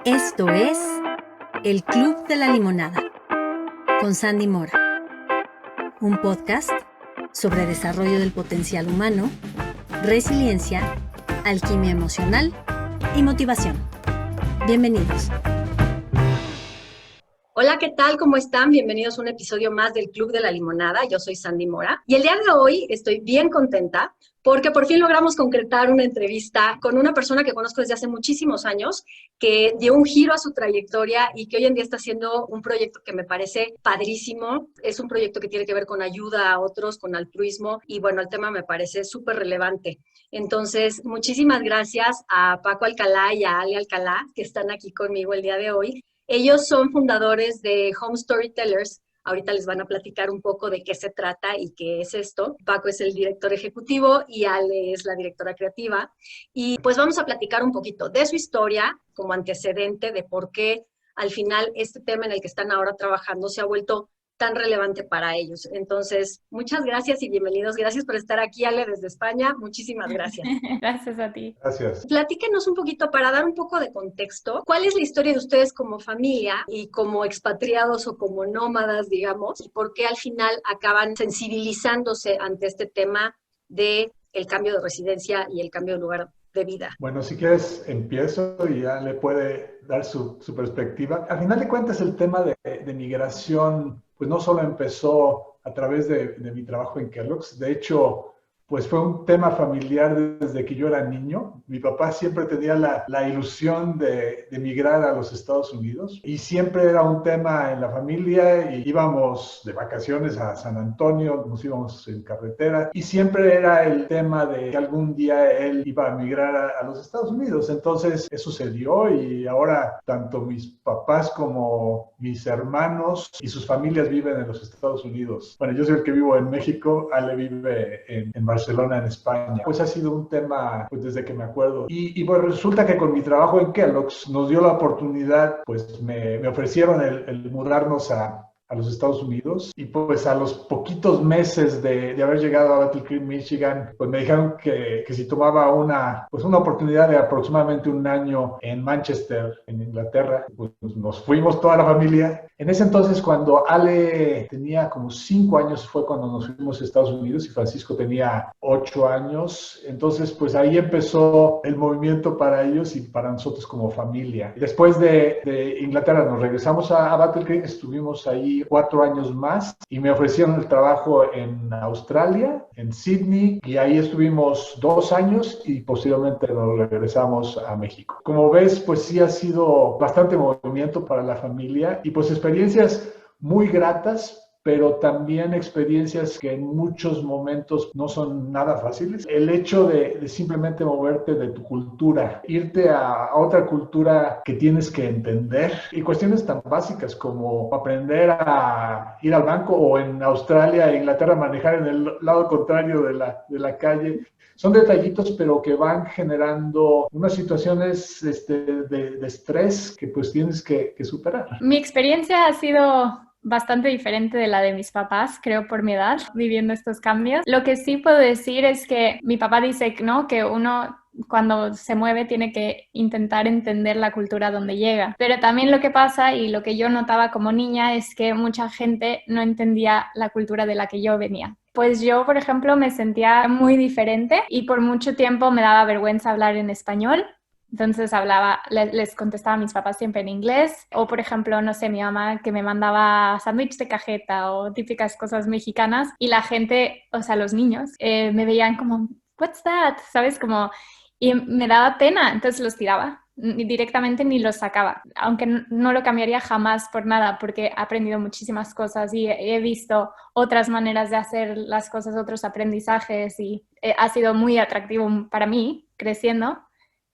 Esto es El Club de la Limonada con Sandy Mora, un podcast sobre desarrollo del potencial humano, resiliencia, alquimia emocional y motivación. Bienvenidos. Hola, ¿qué tal? ¿Cómo están? Bienvenidos a un episodio más del Club de la Limonada. Yo soy Sandy Mora y el día de hoy estoy bien contenta porque por fin logramos concretar una entrevista con una persona que conozco desde hace muchísimos años, que dio un giro a su trayectoria y que hoy en día está haciendo un proyecto que me parece padrísimo. Es un proyecto que tiene que ver con ayuda a otros, con altruismo y bueno, el tema me parece súper relevante. Entonces, muchísimas gracias a Paco Alcalá y a Ale Alcalá que están aquí conmigo el día de hoy. Ellos son fundadores de Home Storytellers. Ahorita les van a platicar un poco de qué se trata y qué es esto. Paco es el director ejecutivo y Ale es la directora creativa. Y pues vamos a platicar un poquito de su historia como antecedente de por qué al final este tema en el que están ahora trabajando se ha vuelto tan relevante para ellos. Entonces, muchas gracias y bienvenidos. Gracias por estar aquí, Ale, desde España. Muchísimas gracias. Gracias a ti. Gracias. Platíquenos un poquito para dar un poco de contexto. ¿Cuál es la historia de ustedes como familia y como expatriados o como nómadas, digamos? ¿Y por qué al final acaban sensibilizándose ante este tema de el cambio de residencia y el cambio de lugar de vida? Bueno, si quieres empiezo y ya le puede dar su perspectiva. Al final de cuentas, el tema de migración, pues no solo empezó a través de mi trabajo en Kellogg's. De hecho, pues fue un tema familiar desde que yo era niño. Mi papá siempre tenía la ilusión de emigrar a los Estados Unidos y siempre era un tema en la familia y íbamos de vacaciones a San Antonio, nos íbamos en carretera y siempre era el tema de que algún día él iba a emigrar a los Estados Unidos. Entonces eso se dio y ahora tanto mis papás como mis hermanos y sus familias viven en los Estados Unidos. Bueno, yo soy el que vivo en México, Ale vive en Barcelona, en España. Pues ha sido un tema pues desde que me acuerdo. Y bueno, resulta que con mi trabajo en Kellogg's nos dio la oportunidad, pues me ofrecieron el mudarnos a los Estados Unidos y pues a los poquitos meses de haber llegado a Battle Creek, Michigan, pues me dijeron que si tomaba una oportunidad de aproximadamente un año en Manchester, en Inglaterra, pues nos fuimos toda la familia. En ese entonces, cuando Ale tenía como 5 años, fue cuando nos fuimos a Estados Unidos y Francisco tenía 8 años. Entonces, pues ahí empezó el movimiento para ellos y para nosotros como familia. Después de Inglaterra nos regresamos a Battle Creek, estuvimos ahí 4 años más y me ofrecieron el trabajo en Australia, en Sydney, y ahí estuvimos 2 años y posteriormente nos regresamos a México. Como ves, pues sí ha sido bastante movimiento para la familia y pues experiencias muy gratas, pero también experiencias que en muchos momentos no son nada fáciles. El hecho de simplemente moverte de tu cultura, irte a otra cultura que tienes que entender, y cuestiones tan básicas como aprender a ir al banco o en Australia e Inglaterra manejar en el lado contrario de la calle. Son detallitos, pero que van generando unas situaciones de estrés que pues tienes que superar. Mi experiencia ha sido bastante diferente de la de mis papás, creo por mi edad, viviendo estos cambios. Lo que sí puedo decir es que mi papá dice, ¿no?, que uno cuando se mueve tiene que intentar entender la cultura donde llega. Pero también lo que pasa y lo que yo notaba como niña es que mucha gente no entendía la cultura de la que yo venía. Pues yo, por ejemplo, me sentía muy diferente y por mucho tiempo me daba vergüenza hablar en español. Entonces les contestaba a mis papás siempre en inglés, o por ejemplo, no sé, mi mamá que me mandaba sándwich de cajeta o típicas cosas mexicanas y la gente, o sea, los niños, me veían como, what's that? ¿Sabes? Como, y me daba pena, entonces los tiraba. Directamente ni los sacaba, aunque no lo cambiaría jamás por nada, porque he aprendido muchísimas cosas y he visto otras maneras de hacer las cosas, otros aprendizajes y ha sido muy atractivo para mí creciendo.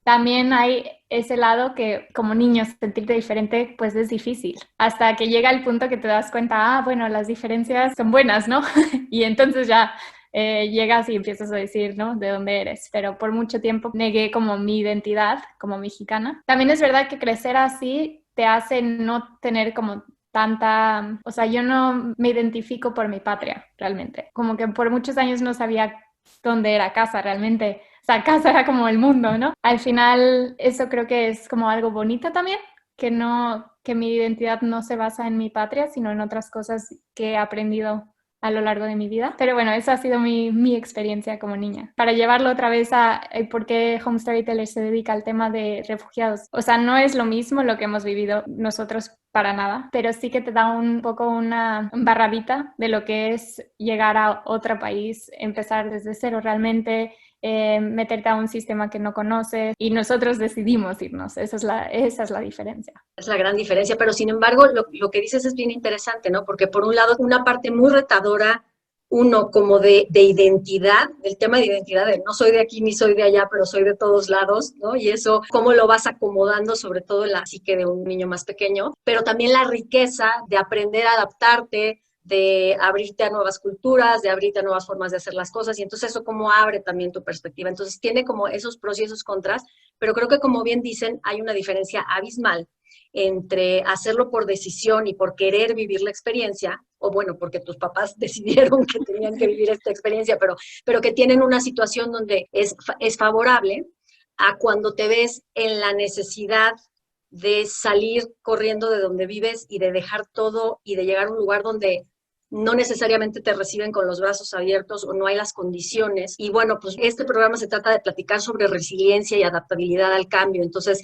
También hay ese lado que como niño sentirte diferente pues es difícil, hasta que llega el punto que te das cuenta, bueno, las diferencias son buenas, ¿no? Y entonces ya llegas y empiezas a decir, ¿no?, de dónde eres. Pero por mucho tiempo negué como mi identidad como mexicana. También es verdad que crecer así te hace no tener como tanta, o sea, yo no me identifico por mi patria realmente. Como que por muchos años no sabía dónde era casa realmente. O sea, casa era como el mundo, ¿no? Al final eso creo que es como algo bonito también, que mi identidad no se basa en mi patria, sino en otras cosas que he aprendido a lo largo de mi vida. Pero bueno, esa ha sido mi experiencia como niña. Para llevarlo otra vez a por qué Home Storyteller se dedica al tema de refugiados. O sea, no es lo mismo lo que hemos vivido nosotros para nada, pero sí que te da un poco una barradita de lo que es llegar a otro país, empezar desde cero realmente, meterte a un sistema que no conoces, y nosotros decidimos irnos. Esa es la diferencia. Es la gran diferencia, pero sin embargo, lo que dices es bien interesante, ¿no? Porque por un lado, una parte muy retadora, uno como de identidad, del tema de identidad, de no soy de aquí ni soy de allá, pero soy de todos lados, ¿no? Y eso, cómo lo vas acomodando, sobre todo en la psique de un niño más pequeño, pero también la riqueza de aprender a adaptarte, de abrirte a nuevas culturas, de abrirte a nuevas formas de hacer las cosas, y entonces eso como abre también tu perspectiva. Entonces tiene como esos pros y esos contras, pero creo que como bien dicen, hay una diferencia abismal entre hacerlo por decisión y por querer vivir la experiencia, o bueno, porque tus papás decidieron que tenían que vivir esta experiencia, pero que tienen una situación donde es favorable, a cuando te ves en la necesidad de salir corriendo de donde vives y de dejar todo y de llegar a un lugar donde no necesariamente te reciben con los brazos abiertos o no hay las condiciones. Y bueno, pues este programa se trata de platicar sobre resiliencia y adaptabilidad al cambio. Entonces,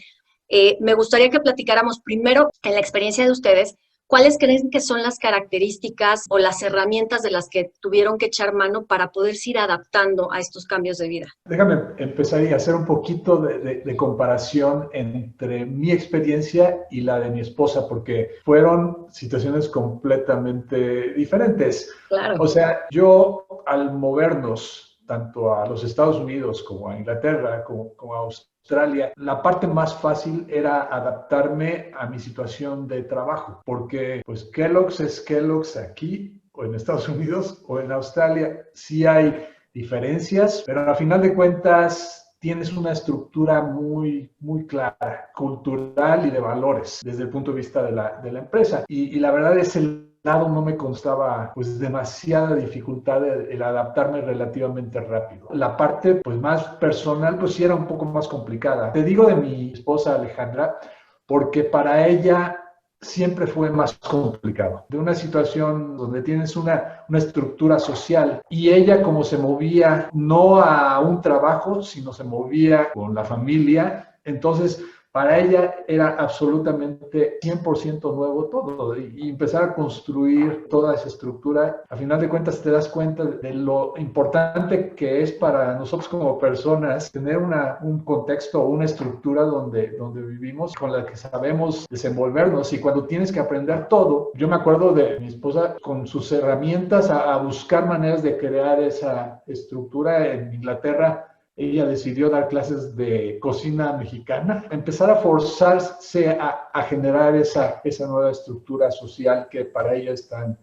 me gustaría que platicáramos primero, en la experiencia de ustedes, ¿cuáles creen que son las características o las herramientas de las que tuvieron que echar mano para poderse ir adaptando a estos cambios de vida? Déjame empezar y hacer un poquito de comparación entre mi experiencia y la de mi esposa, porque fueron situaciones completamente diferentes. Claro. O sea, yo al movernos tanto a los Estados Unidos como a Inglaterra, como a Australia, la parte más fácil era adaptarme a mi situación de trabajo, porque pues Kellogg's es Kellogg's aquí o en Estados Unidos o en Australia. Sí hay diferencias, pero al final de cuentas tienes una estructura muy, muy clara, cultural y de valores desde el punto de vista de la empresa. Y la verdad es el lado no me constaba pues demasiada dificultad el adaptarme relativamente rápido. La parte pues más personal pues sí era un poco más complicada. Te digo de mi esposa Alejandra porque para ella siempre fue más complicado. De una situación donde tienes una estructura social y ella como se movía no a un trabajo, sino se movía con la familia, entonces para ella era absolutamente 100% nuevo todo y empezar a construir toda esa estructura. A final de cuentas te das cuenta de lo importante que es para nosotros como personas tener un contexto o una estructura donde vivimos, con la que sabemos desenvolvernos. Y cuando tienes que aprender todo, yo me acuerdo de mi esposa con sus herramientas a buscar maneras de crear esa estructura. En Inglaterra ella decidió dar clases de cocina mexicana, empezar a forzarse a generar esa nueva estructura social que para ella es tan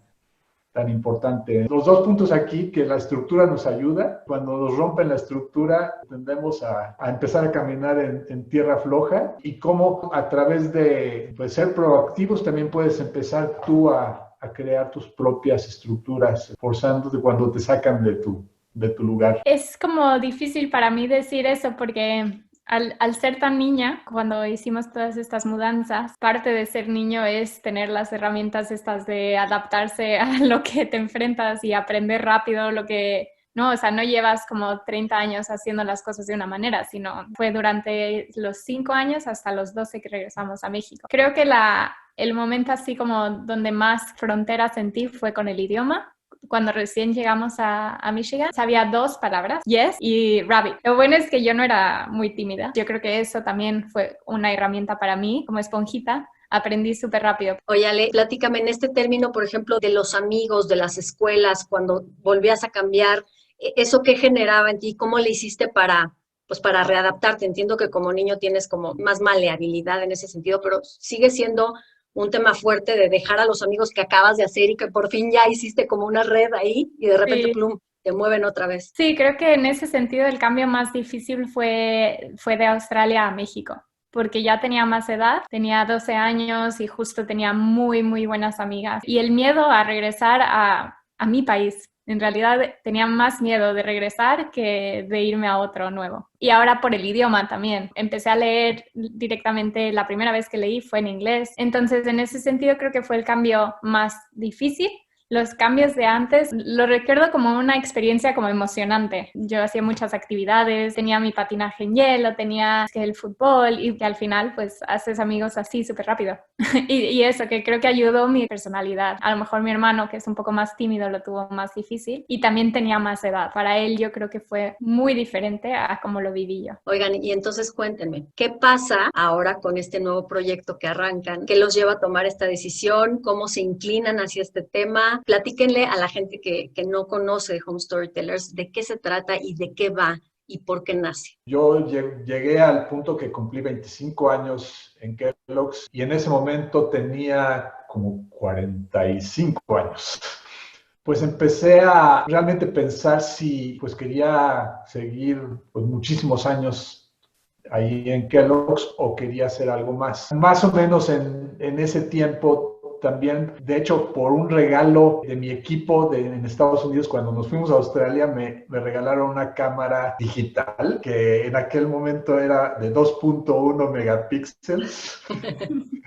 importante. Los dos puntos aquí, que la estructura nos ayuda. Cuando nos rompen la estructura, tendemos a empezar a caminar en tierra floja, y cómo a través de pues, ser proactivos también puedes empezar tú a crear tus propias estructuras, forzándote cuando te sacan de tu lugar. Es como difícil para mí decir eso porque al ser tan niña, cuando hicimos todas estas mudanzas, parte de ser niño es tener las herramientas estas de adaptarse a lo que te enfrentas y aprender rápido lo que... No, o sea, no llevas como 30 años haciendo las cosas de una manera, sino fue durante los 5 años hasta los 12 que regresamos a México. Creo que el momento así como donde más frontera sentí fue con el idioma. Cuando recién llegamos a Michigan, sabía 2 palabras, yes y rabbit. Lo bueno es que yo no era muy tímida. Yo creo que eso también fue una herramienta para mí, como esponjita. Aprendí súper rápido. Oye, Ale, platícame en este término, por ejemplo, de los amigos, de las escuelas, cuando volvías a cambiar, ¿eso qué generaba en ti? ¿Cómo le hiciste para readaptarte? Entiendo que como niño tienes como más maleabilidad en ese sentido, pero sigue siendo un tema fuerte de dejar a los amigos que acabas de hacer y que por fin ya hiciste como una red ahí y de repente, plum, te mueven otra vez. Sí, creo que en ese sentido el cambio más difícil fue de Australia a México, porque ya tenía más edad, tenía 12 años y justo tenía muy, muy buenas amigas. Y el miedo a regresar a a mi país. En realidad tenía más miedo de regresar que de irme a otro nuevo. Y ahora por el idioma también. Empecé a leer directamente, la primera vez que leí fue en inglés. Entonces, en ese sentido creo que fue el cambio más difícil. Los cambios de antes lo recuerdo como una experiencia como emocionante. Yo hacía muchas actividades, tenía mi patinaje en hielo, tenía el fútbol y que al final pues haces amigos así súper rápido. y eso que creo que ayudó mi personalidad. A lo mejor mi hermano, que es un poco más tímido, lo tuvo más difícil y también tenía más edad. Para él yo creo que fue muy diferente a cómo lo viví yo. Oigan, y entonces cuéntenme, ¿qué pasa ahora con este nuevo proyecto que arrancan? ¿Qué los lleva a tomar esta decisión? ¿Cómo se inclinan hacia este tema? Platíquenle a la gente que no conoce Home Storytellers de qué se trata y de qué va y por qué nace. Yo llegué al punto que cumplí 25 años en Kellogg's y en ese momento tenía como 45 años. Pues empecé a realmente pensar si pues quería seguir pues muchísimos años ahí en Kellogg's o quería hacer algo más. Más o menos en ese tiempo también, de hecho, por un regalo de mi equipo en Estados Unidos, cuando nos fuimos a Australia, me regalaron una cámara digital que en aquel momento era de 2.1 megapíxeles.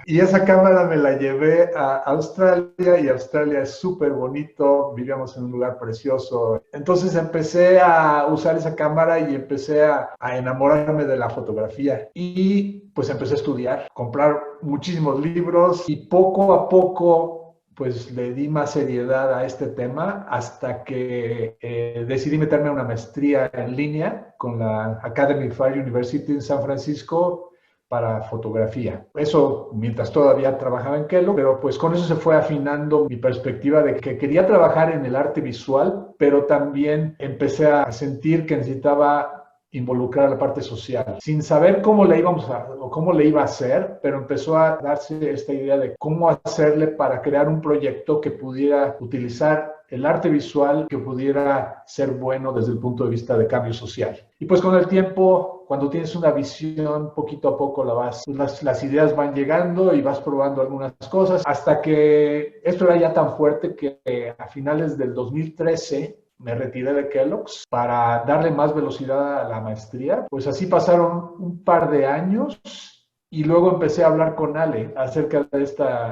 Y esa cámara me la llevé a Australia y Australia es súper bonito, vivíamos en un lugar precioso. Entonces empecé a usar esa cámara y empecé a enamorarme de la fotografía. Y pues empecé a estudiar, comprar muchísimos libros y poco a poco pues le di más seriedad a este tema hasta que decidí meterme a una maestría en línea con la Academy Fire University en San Francisco para fotografía. Eso mientras todavía trabajaba en Kellogg, pero pues con eso se fue afinando mi perspectiva de que quería trabajar en el arte visual, pero también empecé a sentir que necesitaba involucrar la parte social, sin saber cómo le íbamos a o cómo le iba a hacer, pero empezó a darse esta idea de cómo hacerle para crear un proyecto que pudiera utilizar el arte visual, que pudiera ser bueno desde el punto de vista de cambio social. Y pues con el tiempo, cuando tienes una visión, poquito a poco las ideas van llegando y vas probando algunas cosas, hasta que esto era ya tan fuerte que a finales del 2013 me retiré de Kellogg's para darle más velocidad a la maestría. Pues así pasaron un par de años y luego empecé a hablar con Ale acerca de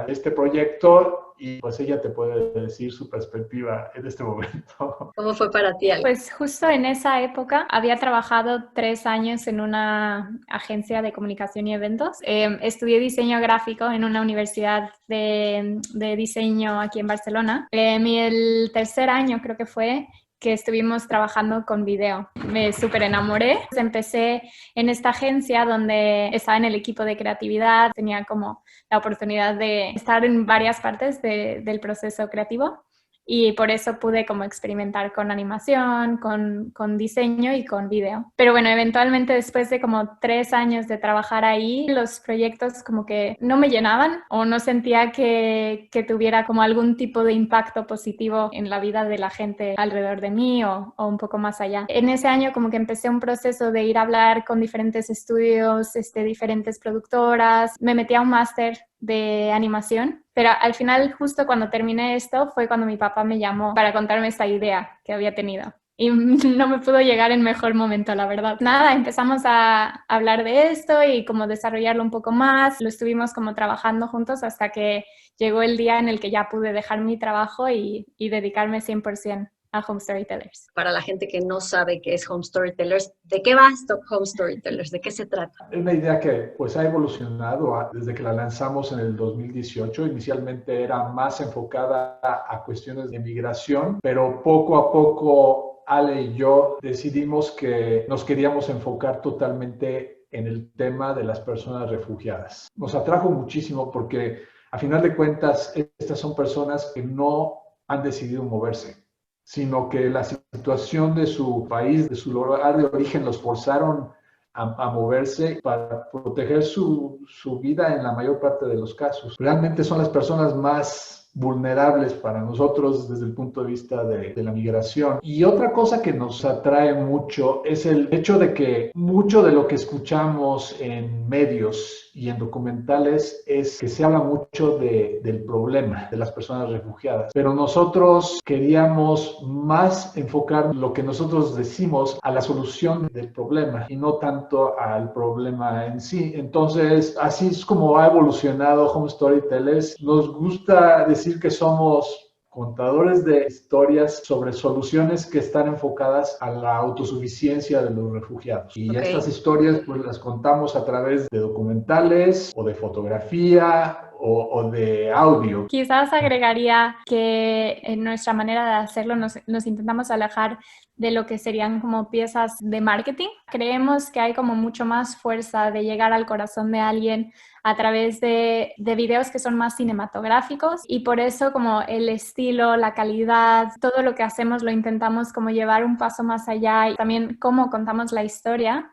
este proyecto y pues ella te puede decir su perspectiva en este momento. ¿Cómo fue para ti, Ale? Pues justo en esa época había trabajado 3 años en una agencia de comunicación y eventos. Estudié diseño gráfico en una universidad de diseño aquí en Barcelona. El tercer año creo que fue que estuvimos trabajando con video. Me súper enamoré. Empecé en esta agencia donde estaba en el equipo de creatividad, tenía como la oportunidad de estar en varias partes del proceso creativo y por eso pude como experimentar con animación, con diseño y con video. Pero bueno, eventualmente después de como 3 años de trabajar ahí, los proyectos como que no me llenaban o no sentía que tuviera como algún tipo de impacto positivo en la vida de la gente alrededor de mí o un poco más allá. En ese año como que empecé un proceso de ir a hablar con diferentes estudios, diferentes productoras. Me metí a un máster de animación, pero al final justo cuando terminé esto fue cuando mi papá me llamó para contarme esta idea que había tenido y no me pudo llegar en mejor momento, la verdad. Nada, empezamos a hablar de esto y como desarrollarlo un poco más, lo estuvimos como trabajando juntos hasta que llegó el día en el que ya pude dejar mi trabajo y dedicarme 100% a Home Storytellers. Para la gente que no sabe qué es Home Storytellers, ¿de qué va Home Storytellers? ¿De qué se trata? Es una idea que pues ha evolucionado desde que la lanzamos en el 2018. Inicialmente era más enfocada a cuestiones de migración, pero poco a poco Ale y yo decidimos que nos queríamos enfocar totalmente en el tema de las personas refugiadas. Nos atrajo muchísimo porque a final de cuentas estas son personas que no han decidido moverse, sino que la situación de su país, de su lugar de origen, los forzaron a moverse para proteger su vida en la mayor parte de los casos. Realmente son las personas más vulnerables para nosotros desde el punto de vista de la migración. Y otra cosa que nos atrae mucho es el hecho de que mucho de lo que escuchamos en medios y en documentales es que se habla mucho del problema de las personas refugiadas, pero nosotros queríamos más enfocar lo que nosotros decimos a la solución del problema y no tanto al problema en sí. Entonces, así es como ha evolucionado Home Storytellers. Nos gusta decir que somos contadores de historias sobre soluciones que están enfocadas a la autosuficiencia de los refugiados. Y estas historias pues las contamos a través de documentales o de fotografía o de audio. Quizás agregaría que en nuestra manera de hacerlo nos intentamos alejar de lo que serían como piezas de marketing. Creemos que hay como mucho más fuerza de llegar al corazón de alguien a través de videos que son más cinematográficos, y por eso como el estilo, la calidad, todo lo que hacemos lo intentamos como llevar un paso más allá, y también cómo contamos la historia.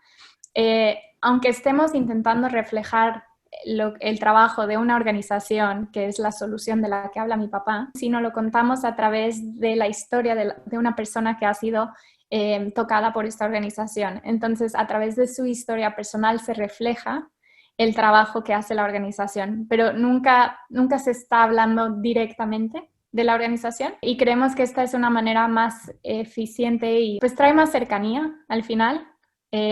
Aunque estemos intentando reflejar el trabajo de una organización, que es la solución de la que habla mi papá, sino lo contamos a través de la historia de una persona que ha sido tocada por esta organización. Entonces, a través de su historia personal se refleja el trabajo que hace la organización, pero nunca se está hablando directamente de la organización, y creemos que esta es una manera más eficiente y pues trae más cercanía al final,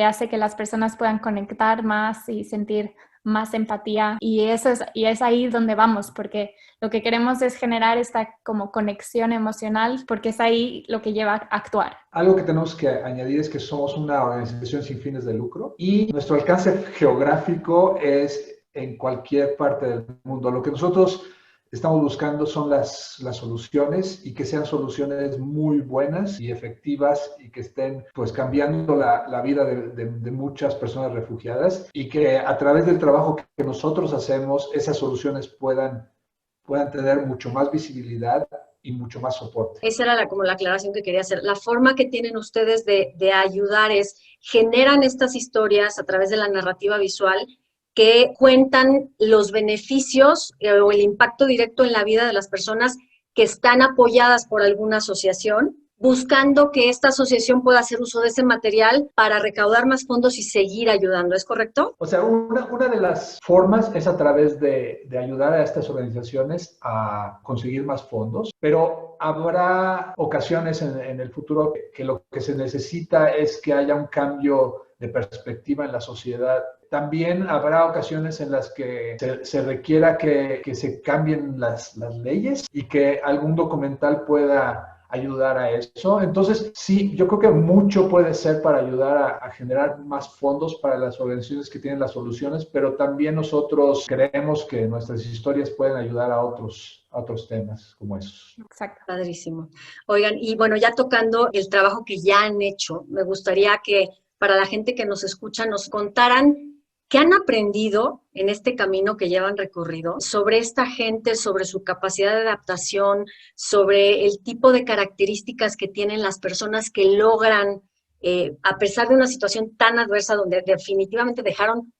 hace que las personas puedan conectar más y sentir más empatía, y es ahí donde vamos, porque lo que queremos es generar esta como conexión emocional, porque es ahí lo que lleva a actuar. Algo que tenemos que añadir es que somos una organización sin fines de lucro y nuestro alcance geográfico es en cualquier parte del mundo. Lo que nosotros estamos buscando son las soluciones, y que sean soluciones muy buenas y efectivas y que estén pues cambiando la vida de muchas personas refugiadas, y que a través del trabajo que nosotros hacemos esas soluciones puedan tener mucho más visibilidad y mucho más soporte. Esa era como la aclaración que quería hacer. La forma que tienen ustedes de ayudar es, generan estas historias a través de la narrativa visual que cuentan los beneficios o el impacto directo en la vida de las personas que están apoyadas por alguna asociación, buscando que esta asociación pueda hacer uso de ese material para recaudar más fondos y seguir ayudando. ¿Es correcto? O sea, una de las formas es a través de ayudar a estas organizaciones a conseguir más fondos, pero habrá ocasiones en el futuro que lo que se necesita es que haya un cambio de perspectiva en la sociedad. También habrá ocasiones en las que se requiera que se cambien las leyes y que algún documental pueda ayudar a eso. Entonces, sí, yo creo que mucho puede ser para ayudar a generar más fondos para las organizaciones que tienen las soluciones, pero también nosotros creemos que nuestras historias pueden ayudar a otros temas como esos. Exacto. Padrísimo. Oigan, y bueno, ya tocando el trabajo que ya han hecho, me gustaría que para la gente que nos escucha nos contaran ¿qué han aprendido en este camino que llevan recorrido sobre esta gente, sobre su capacidad de adaptación, sobre el tipo de características que tienen las personas que logran, a pesar de una situación tan adversa donde definitivamente dejaron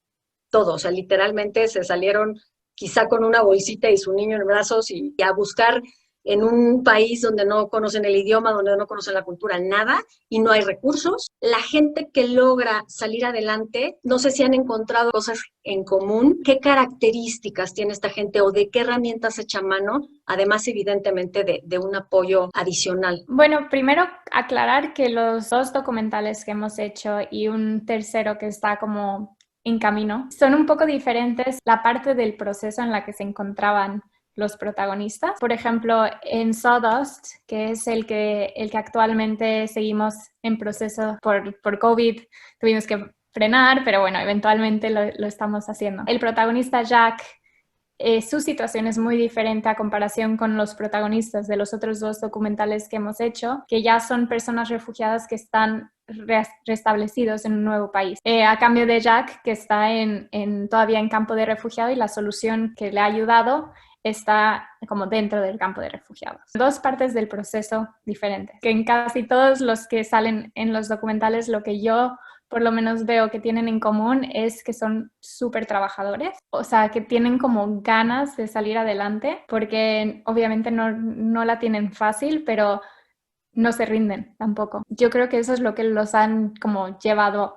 todo, o sea, literalmente se salieron quizá con una bolsita y su niño en brazos y a buscar en un país donde no conocen el idioma, donde no conocen la cultura, nada, y no hay recursos? La gente que logra salir adelante, no sé si han encontrado cosas en común. ¿Qué características tiene esta gente o de qué herramientas echa mano? Además, evidentemente, de un apoyo adicional. Bueno, primero aclarar que los 2 documentales que hemos hecho y un tercero que está como en camino son un poco diferentes la parte del proceso en la que se encontraban los protagonistas. Por ejemplo, en Sawdust, que es el que actualmente seguimos en proceso por COVID, tuvimos que frenar, pero bueno, eventualmente lo estamos haciendo. El protagonista Jack, su situación es muy diferente a comparación con los protagonistas de los otros 2 documentales que hemos hecho, que ya son personas refugiadas que están restablecidos en un nuevo país. A cambio de Jack, que está todavía en campo de refugiado, y la solución que le ha ayudado está como dentro del campo de refugiados. 2 partes del proceso diferentes. Que en casi todos los que salen en los documentales lo que yo por lo menos veo que tienen en común es que son súper trabajadores, o sea, que tienen como ganas de salir adelante, porque obviamente no la tienen fácil, pero no se rinden tampoco. Yo creo que eso es lo que los han como llevado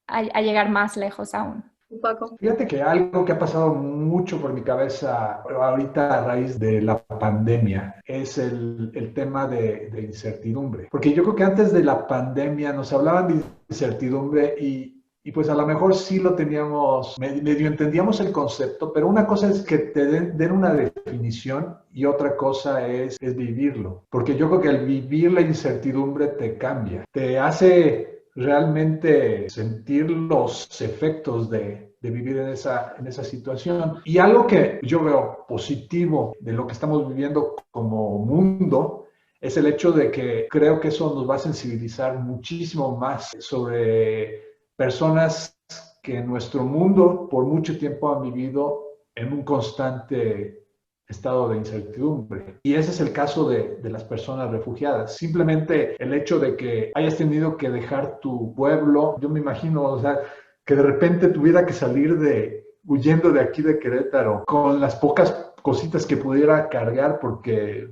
a llegar más lejos aún. Paco. Fíjate que algo que ha pasado mucho por mi cabeza ahorita a raíz de la pandemia es el tema de incertidumbre. Porque yo creo que antes de la pandemia nos hablaban de incertidumbre y pues a lo mejor sí lo teníamos, medio entendíamos el concepto, pero una cosa es que te den una definición y otra cosa es vivirlo. Porque yo creo que al vivir la incertidumbre te cambia, te hace realmente sentir los efectos de vivir en esa situación. Y algo que yo veo positivo de lo que estamos viviendo como mundo es el hecho de que creo que eso nos va a sensibilizar muchísimo más sobre personas que en nuestro mundo por mucho tiempo han vivido en un constante estado de incertidumbre. Y ese es el caso de las personas refugiadas. Simplemente el hecho de que hayas tenido que dejar tu pueblo, yo me imagino, o sea, que de repente tuviera que salir huyendo de aquí de Querétaro con las pocas cositas que pudiera cargar porque,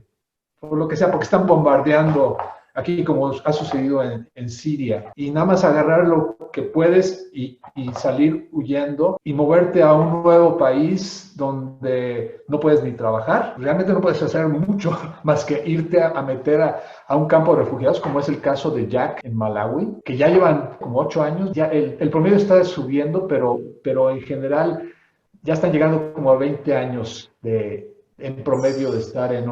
por lo que sea, porque están bombardeando aquí como ha sucedido en Siria, y nada más agarrar lo que puedes y salir huyendo y moverte a un nuevo país donde no puedes ni trabajar, realmente no puedes hacer mucho más que irte a meter a un campo de refugiados, como es el caso de Jack en Malawi, que ya llevan como 8 años, ya el promedio está subiendo, pero en general ya están llegando como a 20 años en promedio de estar en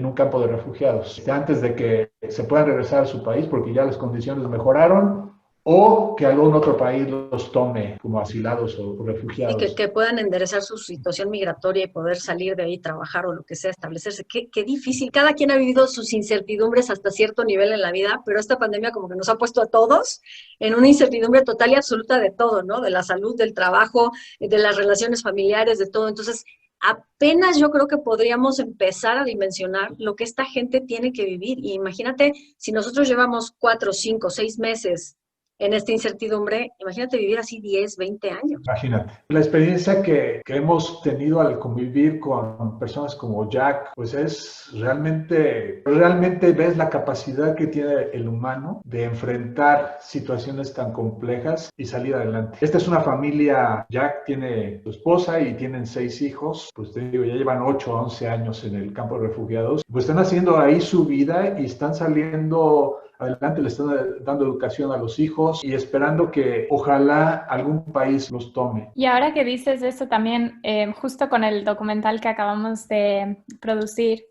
un campo de refugiados, antes de que se puedan regresar a su país porque ya las condiciones mejoraron o que algún otro país los tome como asilados o refugiados. Y que puedan enderezar su situación migratoria y poder salir de ahí, trabajar o lo que sea, establecerse. Qué difícil. Cada quien ha vivido sus incertidumbres hasta cierto nivel en la vida, pero esta pandemia como que nos ha puesto a todos en una incertidumbre total y absoluta de todo, ¿no? De la salud, del trabajo, de las relaciones familiares, de todo. Entonces, apenas yo creo que podríamos empezar a dimensionar lo que esta gente tiene que vivir. Y imagínate, si nosotros llevamos 4, 5, 6 meses en esta incertidumbre, imagínate vivir así 10, 20 años. Imagínate. La experiencia que hemos tenido al convivir con personas como Jack, pues es realmente ves la capacidad que tiene el humano de enfrentar situaciones tan complejas y salir adelante. Esta es una familia, Jack tiene su esposa y tienen 6 hijos, pues te digo, ya llevan 8 a 11 años en el campo de refugiados, pues están haciendo ahí su vida y están saliendo adelante, le están dando educación a los hijos y esperando que ojalá algún país los tome. Y ahora que dices eso también, justo con el documental que acabamos de producir,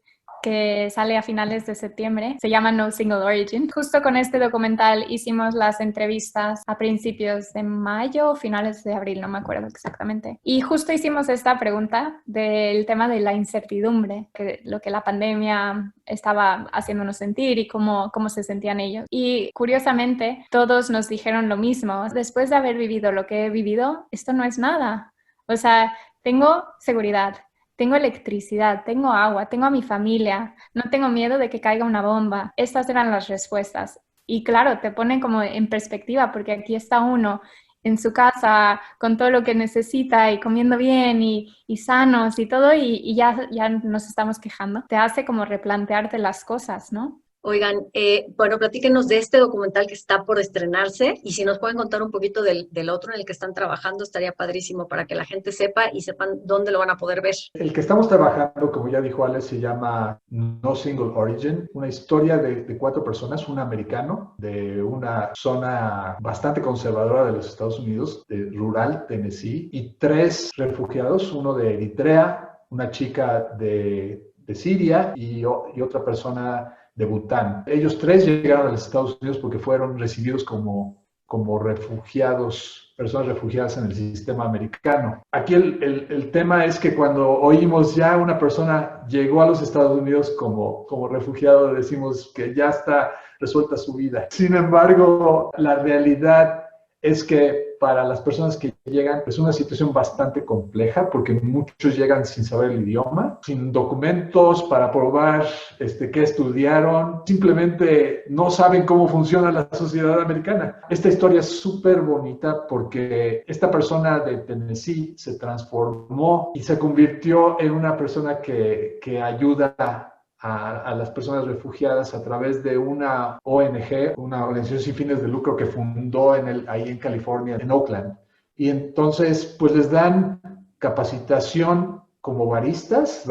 que sale a finales de septiembre, se llama No Single Origin. Justo con este documental hicimos las entrevistas a principios de mayo o finales de abril, no me acuerdo exactamente. Y justo hicimos esta pregunta del tema de la incertidumbre, lo que la pandemia estaba haciéndonos sentir y cómo se sentían ellos. Y curiosamente, todos nos dijeron lo mismo. Después de haber vivido lo que he vivido, esto no es nada. O sea, tengo seguridad, tengo electricidad, tengo agua, tengo a mi familia, no tengo miedo de que caiga una bomba. Estas eran las respuestas. Y claro, te ponen como en perspectiva, porque aquí está uno en su casa con todo lo que necesita y comiendo bien y sanos y todo, y ya nos estamos quejando. Te hace como replantearte las cosas, ¿no? Oigan, bueno, platíquenos de este documental que está por estrenarse y si nos pueden contar un poquito del otro en el que están trabajando, estaría padrísimo para que la gente sepa y sepan dónde lo van a poder ver. El que estamos trabajando, como ya dijo Alex, se llama No Single Origin, una historia de 4 personas, un americano de una zona bastante conservadora de los Estados Unidos, de rural Tennessee, y 3 refugiados, uno de Eritrea, una chica de Siria y otra persona de Bután. Ellos 3 llegaron a los Estados Unidos porque fueron recibidos como refugiados, personas refugiadas en el sistema americano. Aquí el tema es que cuando oímos ya una persona llegó a los Estados Unidos como refugiado, decimos que ya está resuelta su vida. Sin embargo, la realidad es que para las personas que llegan es una situación bastante compleja porque muchos llegan sin saber el idioma, sin documentos para probar qué estudiaron, simplemente no saben cómo funciona la sociedad americana. Esta historia es súper bonita porque esta persona de Tennessee se transformó y se convirtió en una persona que ayuda a las personas refugiadas a través de una ONG, una organización sin fines de lucro que fundó ahí en California, en Oakland. Y entonces, pues les dan capacitación como baristas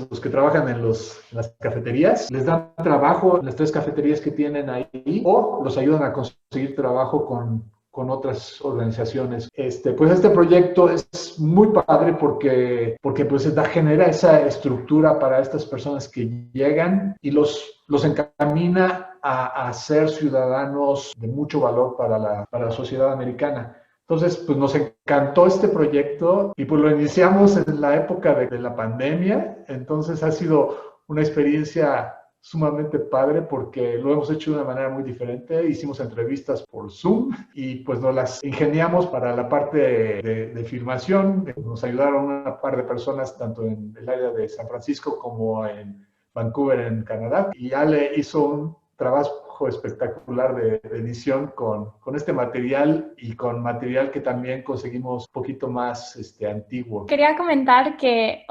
los que trabajan en las cafeterías, les dan trabajo en las 3 cafeterías que tienen ahí o los ayudan a conseguir trabajo con otras organizaciones. Pues este proyecto es muy padre porque pues genera esa estructura para estas personas que llegan y los encamina a ser ciudadanos de mucho valor para la sociedad americana. Entonces, pues nos encantó este proyecto y pues lo iniciamos en la época de la pandemia. Entonces ha sido una experiencia sumamente padre porque lo hemos hecho de una manera muy diferente. Hicimos entrevistas por Zoom y pues nos las ingeniamos para la parte de filmación. Nos ayudaron una par de personas tanto en el área de San Francisco como en Vancouver, en Canadá. Y Ale hizo un trabajo espectacular de edición con este material y con material que también conseguimos un poquito más antiguo. Quería comentar que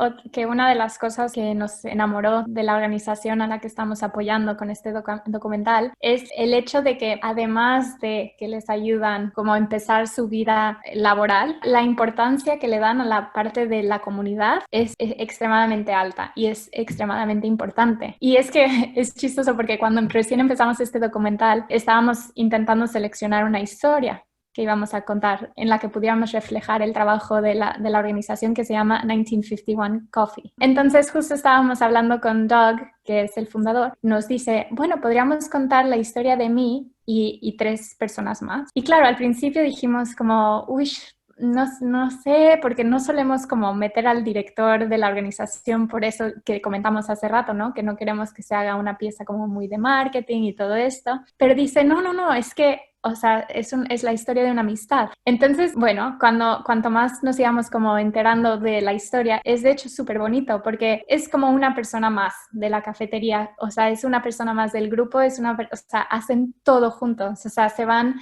una de las cosas que nos enamoró de la organización a la que estamos apoyando con este documental es el hecho de que además de que les ayudan como a empezar su vida laboral, la importancia que le dan a la parte de la comunidad es extremadamente alta y es extremadamente importante. Y es que es chistoso porque cuando recién empezamos este documental estábamos intentando seleccionar una historia que íbamos a contar en la que pudiéramos reflejar el trabajo de la organización que se llama 1951 Coffee. Entonces justo estábamos hablando con Doug, que es el fundador, nos dice, bueno, podríamos contar la historia de mí y 3 personas más. Y claro, al principio dijimos como, uy, no sé, porque no solemos como meter al director de la organización por eso que comentamos hace rato, ¿no? Que no queremos que se haga una pieza como muy de marketing y todo esto. Pero dice, no, es que o sea, es la historia de una amistad. Entonces, bueno, cuanto más nos íbamos como enterando de la historia, es de hecho súper bonito porque es como una persona más de la cafetería, o sea, es una persona más del grupo, o sea, hacen todo juntos, o sea, se van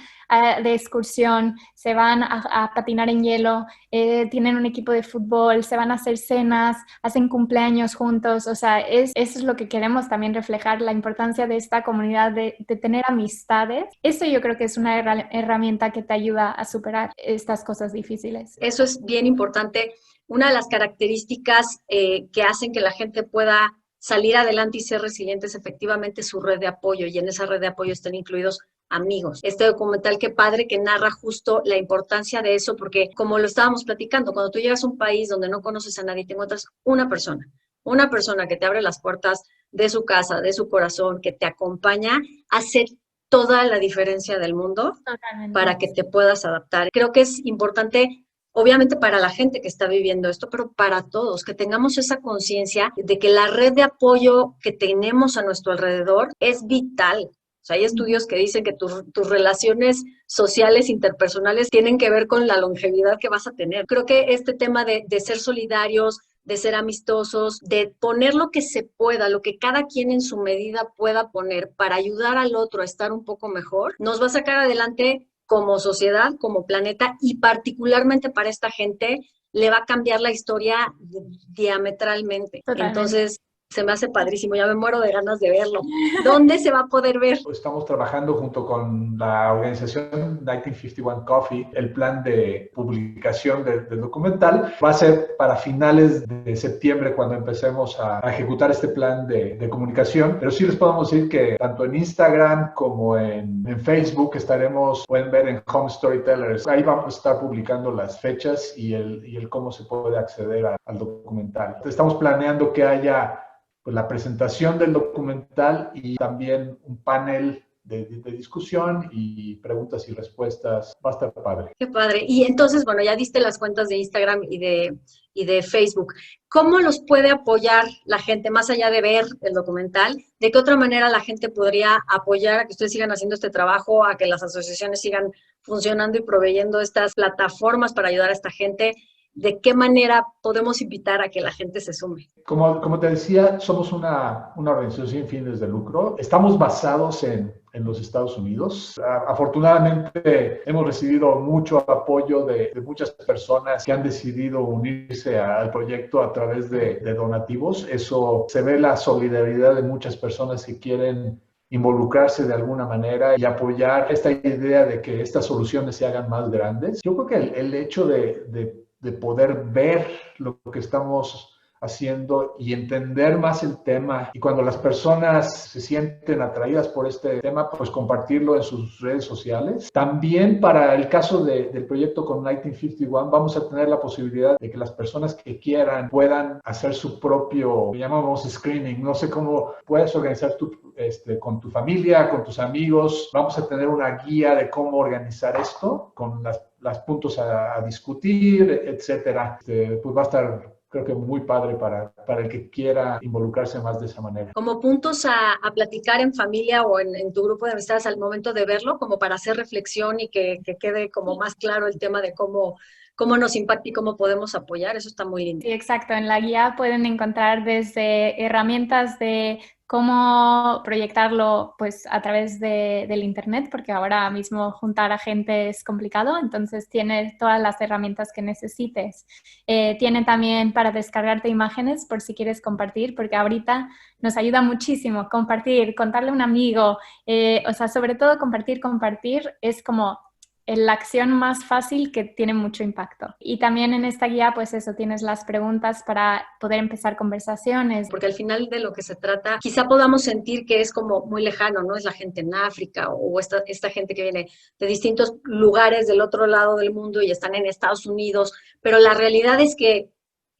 de excursión, se van a patinar en hielo, tienen un equipo de fútbol, se van a hacer cenas, hacen cumpleaños juntos, o sea, eso es lo que queremos también reflejar, la importancia de esta comunidad, de tener amistades. Eso yo creo que es una herramienta que te ayuda a superar estas cosas difíciles. Eso es bien importante. Una de las características que hacen que la gente pueda salir adelante y ser resiliente es efectivamente su red de apoyo, y en esa red de apoyo están incluidos amigos. Este documental, qué padre que narra justo la importancia de eso, porque como lo estábamos platicando, cuando tú llegas a un país donde no conoces a nadie, te encuentras una persona que te abre las puertas de su casa, de su corazón, que te acompaña, hace toda la diferencia del mundo. Totalmente. Para que te puedas adaptar. Creo que es importante, obviamente para la gente que está viviendo esto, pero para todos, que tengamos esa conciencia de que la red de apoyo que tenemos a nuestro alrededor es vital. O sea, hay estudios que dicen que tus relaciones sociales, interpersonales, tienen que ver con la longevidad que vas a tener. Creo que este tema de ser solidarios, de ser amistosos, de poner lo que se pueda, lo que cada quien en su medida pueda poner para ayudar al otro a estar un poco mejor, nos va a sacar adelante como sociedad, como planeta, y particularmente para esta gente le va a cambiar la historia diametralmente. Totalmente. Entonces, se me hace padrísimo, ya me muero de ganas de verlo. ¿Dónde se va a poder ver? Estamos trabajando junto con la organización 1951 Coffee, el plan de publicación del documental. Va a ser para finales de septiembre cuando empecemos a ejecutar este plan de comunicación, pero sí les podemos decir que tanto en Instagram como en Facebook pueden ver en Home Storytellers, ahí vamos a estar publicando las fechas y el cómo se puede acceder al documental. Estamos planeando que haya pues la presentación del documental y también un panel de discusión y preguntas y respuestas. Va a estar padre. Qué padre. Y entonces, bueno, ya diste las cuentas de Instagram y de Facebook. ¿Cómo los puede apoyar la gente, más allá de ver el documental? ¿De qué otra manera la gente podría apoyar a que ustedes sigan haciendo este trabajo, a que las asociaciones sigan funcionando y proveyendo estas plataformas para ayudar a esta gente, ¿de qué manera podemos invitar a que la gente se sume? Como te decía, somos una organización sin fines de lucro. Estamos basados en los Estados Unidos. Afortunadamente, hemos recibido mucho apoyo de muchas personas que han decidido unirse al proyecto a través de donativos. Eso se ve la solidaridad de muchas personas que quieren involucrarse de alguna manera y apoyar esta idea de que estas soluciones se hagan más grandes. Yo creo que el hecho de poder ver lo que estamos haciendo y entender más el tema, y cuando las personas se sienten atraídas por este tema, pues compartirlo en sus redes sociales. También para el caso del proyecto con 1951 vamos a tener la posibilidad de que las personas que quieran puedan hacer su propio, le llamamos screening, no sé cómo puedes organizar con tu familia, con tus amigos. Vamos a tener una guía de cómo organizar esto con las puntos a discutir, etcétera. Pues va a estar, creo que muy padre para el que quiera involucrarse más de esa manera. Como puntos a platicar en familia o en tu grupo de amistades al momento de verlo, como para hacer reflexión y que quede como más claro el tema de cómo nos impacta y cómo podemos apoyar. Eso está muy lindo. Sí, exacto. En la guía pueden encontrar desde herramientas de cómo proyectarlo pues a través del internet, porque ahora mismo juntar a gente es complicado, entonces tiene todas las herramientas que necesites. Tiene también para descargarte imágenes por si quieres compartir, porque ahorita nos ayuda muchísimo compartir, contarle a un amigo, sobre todo compartir es como la acción más fácil que tiene mucho impacto. Y también en esta guía, pues eso, tienes las preguntas para poder empezar conversaciones. Porque al final de lo que se trata, quizá podamos sentir que es como muy lejano, ¿no? Es la gente en África o esta gente que viene de distintos lugares del otro lado del mundo y están en Estados Unidos, pero la realidad es que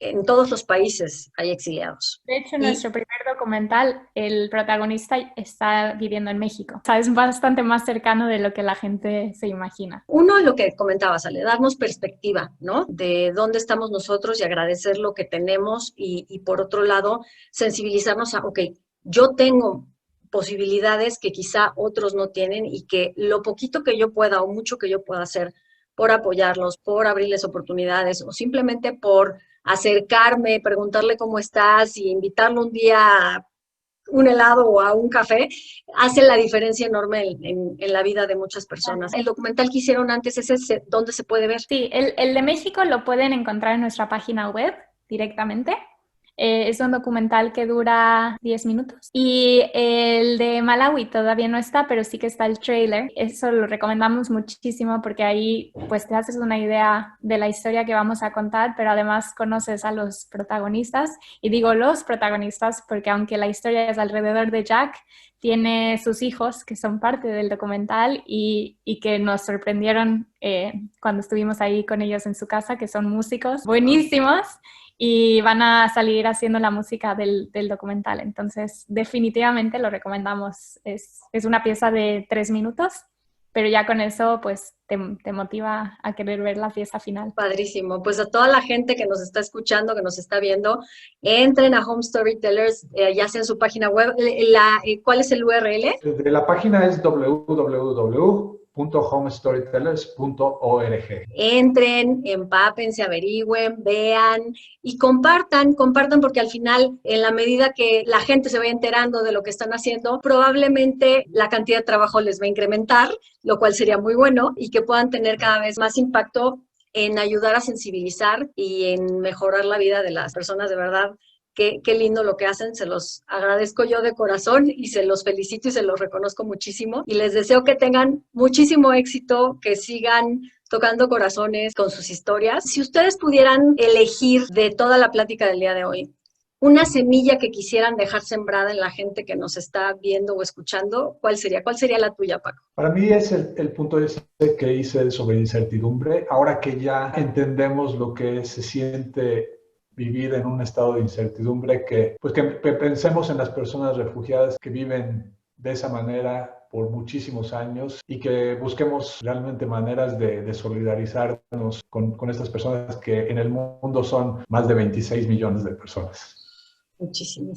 en todos los países hay exiliados. De hecho, en nuestro primer documental, el protagonista está viviendo en México. O sea, es bastante más cercano de lo que la gente se imagina. Uno, lo que comentabas, Ale, darnos perspectiva, ¿no? De dónde estamos nosotros y agradecer lo que tenemos y por otro lado, sensibilizarnos a, ok, yo tengo posibilidades que quizá otros no tienen y que lo poquito que yo pueda o mucho que yo pueda hacer por apoyarlos, por abrirles oportunidades o simplemente por acercarme, preguntarle cómo estás y invitarlo un día a un helado o a un café, hace la diferencia enorme en la vida de muchas personas. El documental que hicieron antes, ¿dónde se puede ver? Sí, el de México lo pueden encontrar en nuestra página web directamente. Es un documental que dura 10 minutos. Y el de Malawi todavía no está, pero sí que está el trailer. Eso lo recomendamos muchísimo porque ahí pues te haces una idea de la historia que vamos a contar, pero además conoces a los protagonistas. Y digo los protagonistas porque aunque la historia es alrededor de Jack, tiene sus hijos que son parte del documental y que nos sorprendieron cuando estuvimos ahí con ellos en su casa, que son músicos buenísimos. Y van a salir haciendo la música del documental. Entonces, definitivamente lo recomendamos. Es una pieza de 3 minutos, pero ya con eso, pues, te motiva a querer ver la pieza final. Padrísimo. Pues a toda la gente que nos está escuchando, que nos está viendo, entren a Home Storytellers, ya sea en su página web. ¿Cuál es el URL? La página es www.homestorytellers.org. Entren, empápense, averigüen, vean y compartan porque al final, en la medida que la gente se vaya enterando de lo que están haciendo, probablemente la cantidad de trabajo les va a incrementar, lo cual sería muy bueno y que puedan tener cada vez más impacto en ayudar a sensibilizar y en mejorar la vida de las personas. De verdad, qué lindo lo que hacen, se los agradezco yo de corazón y se los felicito y se los reconozco muchísimo y les deseo que tengan muchísimo éxito, que sigan tocando corazones con sus historias. Si ustedes pudieran elegir de toda la plática del día de hoy una semilla que quisieran dejar sembrada en la gente que nos está viendo o escuchando, ¿cuál sería? ¿Cuál sería la tuya, Paco? Para mí es el punto ese que hice sobre incertidumbre. Ahora que ya entendemos lo que se siente vivir en un estado de incertidumbre, que pensemos en las personas refugiadas que viven de esa manera por muchísimos años y que busquemos realmente maneras de solidarizarnos con estas personas que en el mundo son más de 26 millones de personas. Muchísima.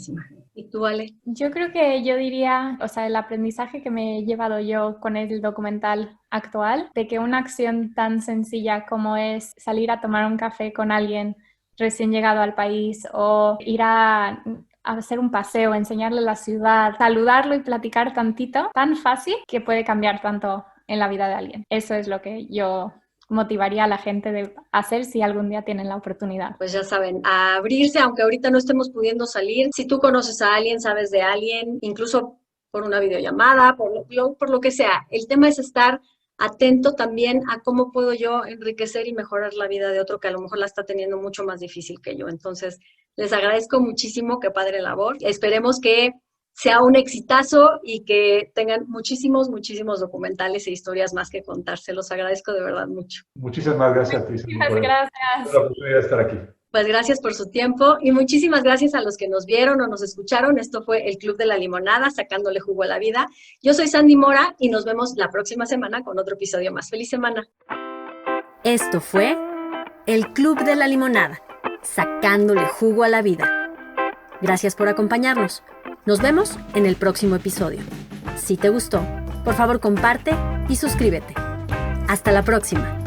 ¿Y tú, Ale? Yo creo que yo diría, o sea, el aprendizaje que me he llevado yo con el documental actual, de que una acción tan sencilla como es salir a tomar un café con alguien recién llegado al país o ir a hacer un paseo, enseñarle la ciudad, saludarlo y platicar tantito, tan fácil que puede cambiar tanto en la vida de alguien. Eso es lo que yo motivaría a la gente de hacer si algún día tienen la oportunidad. Pues ya saben, a abrirse, aunque ahorita no estemos pudiendo salir. Si tú conoces a alguien, sabes de alguien, incluso por una videollamada, por lo que sea. El tema es estar atento también a cómo puedo yo enriquecer y mejorar la vida de otro que a lo mejor la está teniendo mucho más difícil que yo. Entonces, les agradezco muchísimo, qué padre labor. Esperemos que sea un exitazo y que tengan muchísimos documentales e historias más que contar. Se los agradezco de verdad mucho. Muchísimas gracias a ti. Muchas gracias. Por la oportunidad de estar aquí. Pues gracias por su tiempo y muchísimas gracias a los que nos vieron o nos escucharon. Esto fue el Club de la Limonada, sacándole jugo a la vida. Yo soy Sandy Mora y nos vemos la próxima semana con otro episodio más. ¡Feliz semana! Esto fue el Club de la Limonada, sacándole jugo a la vida. Gracias por acompañarnos. Nos vemos en el próximo episodio. Si te gustó, por favor comparte y suscríbete. Hasta la próxima.